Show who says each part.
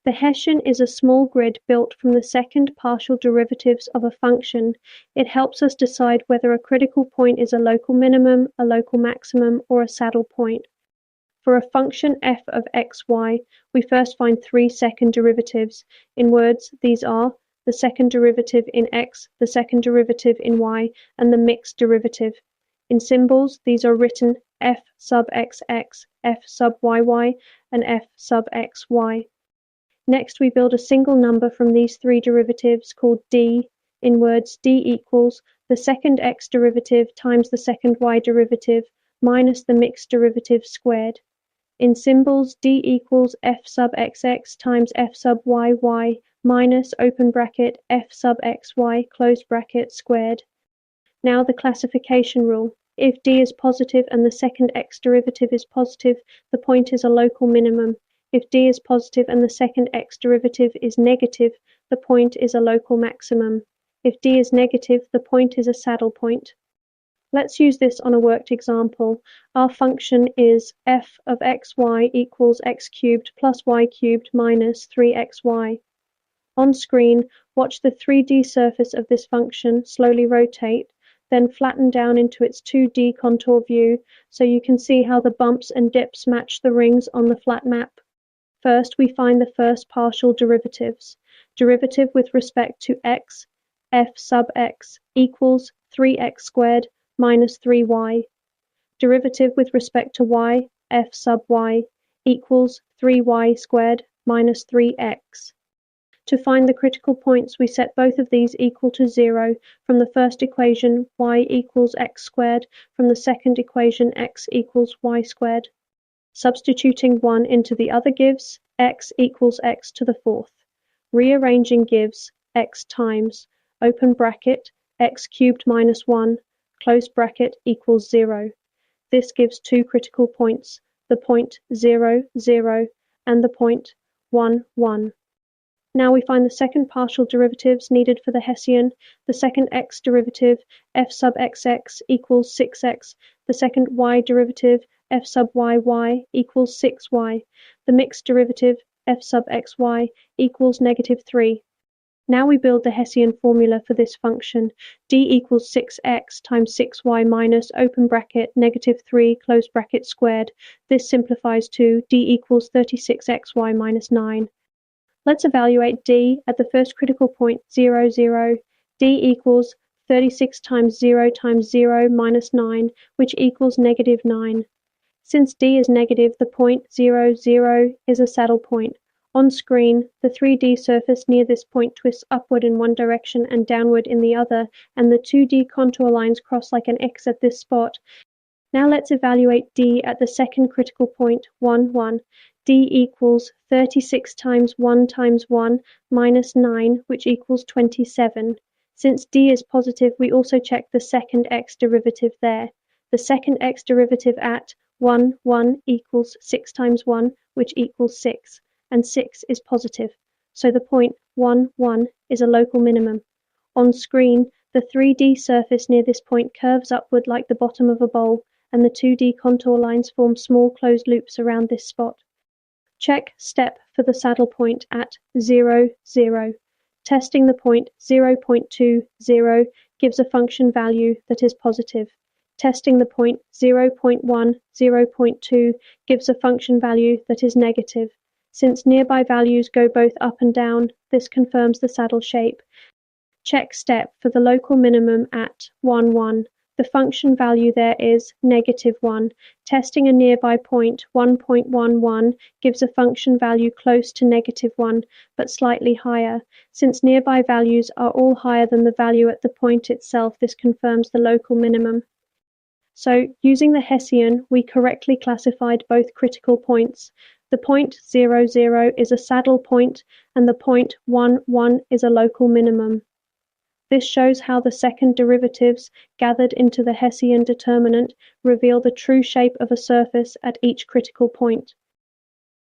Speaker 1: The Hessian is a small grid built from the second partial derivatives of a function. It helps us decide whether a critical point is a local minimum, a local maximum, or a saddle point. For a function f of xy, we first find three second derivatives. In words, these are the second derivative in x, the second derivative in y, and the mixed derivative. In symbols, these are written f sub xx, f sub yy, and f sub xy. Next, we build a single number from these three derivatives called d. In words, d equals the second x derivative times the second y derivative minus the mixed derivative squared. In symbols, d equals f sub xx times f sub yy minus open bracket f sub xy close bracket squared. Now the classification rule. If d is positive and the second x derivative is positive, the point is a local minimum. If d is positive and the second x derivative is negative, the point is a local maximum. If d is negative, the point is a saddle point. Let's use this on a worked example. Our function is f of xy equals x cubed plus y cubed minus 3xy. On screen, watch the 3D surface of this function slowly rotate, then flatten down into its 2D contour view so you can see how the bumps and dips match the rings on the flat map. First, we find the first partial derivatives. Derivative with respect to x, f sub x, equals 3x squared minus 3y. Derivative with respect to y, f sub y, equals 3y squared minus 3x. To find the critical points, we set both of these equal to 0. From the first equation, y equals x squared. From the second equation, x equals y squared. Substituting one into the other gives x equals x to the fourth. Rearranging gives x times, open bracket, x cubed minus 1, close bracket equals 0. This gives two critical points, the point 0, 0, and the point 1, 1. Now we find the second partial derivatives needed for the Hessian. The second x derivative, f sub xx, equals 6x. The second y derivative, f sub yy, equals 6y. The mixed derivative, f sub xy, equals negative 3. Now we build the Hessian formula for this function. D equals 6x times 6y minus open bracket negative 3 close bracket squared. This simplifies to d equals 36xy minus 9. Let's evaluate d at the first critical point 0, 0. D equals 36 times 0 minus 9, which equals negative 9. Since d is negative, the point 0, 0 is a saddle point. On screen, the 3D surface near this point twists upward in one direction and downward in the other, and the 2D contour lines cross like an X at this spot. Now let's evaluate d at the second critical point 1, 1. D equals 36 times 1 minus 9, which equals 27. Since d is positive, we also check the second x derivative there. The second x derivative at 1, 1 equals 6 times 1, which equals 6, and 6 is positive. So the point 1, 1 is a local minimum. On screen, the 3D surface near this point curves upward like the bottom of a bowl, and the 2D contour lines form small closed loops around this spot. Check step for the saddle point at 0, 0. Testing the point 0.20 gives a function value that is positive. Testing the point 0.1, 0.2 gives a function value that is negative. Since nearby values go both up and down, this confirms the saddle shape. Check step for the local minimum at 1, 1. The function value there is negative 1. Testing a nearby point 1.11 gives a function value close to negative 1, but slightly higher. Since nearby values are all higher than the value at the point itself, this confirms the local minimum. So, using the Hessian, we correctly classified both critical points. The point 0, 0 is a saddle point, and the point 1, 1 is a local minimum. This shows how the second derivatives, gathered into the Hessian determinant, reveal the true shape of a surface at each critical point.